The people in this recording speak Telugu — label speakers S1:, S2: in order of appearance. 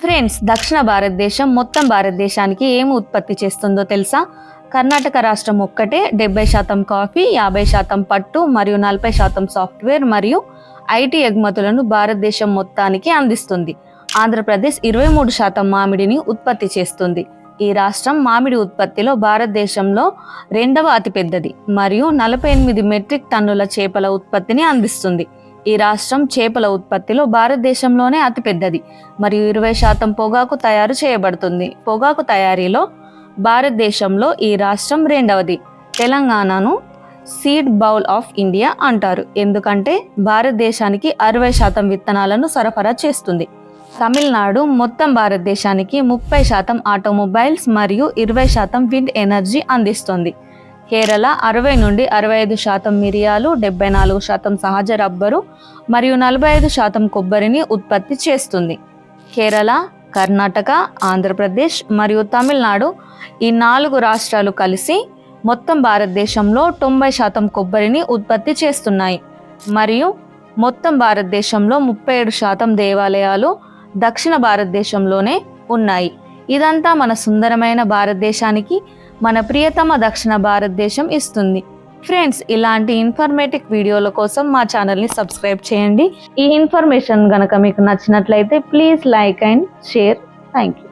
S1: ఫ్రెండ్స్, దక్షిణ భారతదేశం మొత్తం భారతదేశానికి ఏమి ఉత్పత్తి చేస్తుందో తెలుసా? కర్ణాటక రాష్ట్రం ఒక్కటే 70% కాఫీ, 50% పట్టు మరియు 40% సాఫ్ట్వేర్ మరియు ఐటీ ఎగుమతులను భారతదేశం మొత్తానికి అందిస్తుంది. ఆంధ్రప్రదేశ్ 23% మామిడిని ఉత్పత్తి చేస్తుంది. ఈ రాష్ట్రం మామిడి ఉత్పత్తిలో భారతదేశంలో 2వ అతిపెద్దది మరియు 48 మెట్రిక్ టన్నుల చేపల ఉత్పత్తిని అందిస్తుంది. ఈ రాష్ట్రం చేపల ఉత్పత్తిలో భారతదేశంలోనే అతిపెద్దది మరియు 20% పొగాకు తయారు చేయబడుతుంది. పొగాకు తయారీలో భారతదేశంలో ఈ రాష్ట్రం 2వది. తెలంగాణను సీడ్ బౌల్ ఆఫ్ ఇండియా అంటారు, ఎందుకంటే భారతదేశానికి 60% విత్తనాలను సరఫరా చేస్తుంది. తమిళనాడు మొత్తం భారతదేశానికి 30% ఆటోమొబైల్స్ మరియు 20% విండ్ ఎనర్జీ అందిస్తుంది. కేరళ 60 నుండి 65% మిరియాలు, 74% సహజ రబ్బరు మరియు 45% కొబ్బరిని ఉత్పత్తి చేస్తుంది. కేరళ, కర్ణాటక, ఆంధ్రప్రదేశ్ మరియు తమిళనాడు ఈ 4 రాష్ట్రాలు కలిసి మొత్తం భారతదేశంలో 90% కొబ్బరిని ఉత్పత్తి చేస్తున్నాయి. మరియు మొత్తం భారతదేశంలో 37% దేవాలయాలు దక్షిణ భారతదేశంలోనే ఉన్నాయి. ఇదంతా మన సుందరమైన భారతదేశానికి మన ప్రియతమ దక్షిణ భారతదేశం ఇస్తుంది. ఫ్రెండ్స్, ఇలాంటి ఇన్ఫర్మేటివ్ వీడియోల కోసం మా ఛానల్ని సబ్స్క్రైబ్ చేయండి. ఈ ఇన్ఫర్మేషన్ గనక మీకు నచ్చినట్లయితే please like and share. Thank you.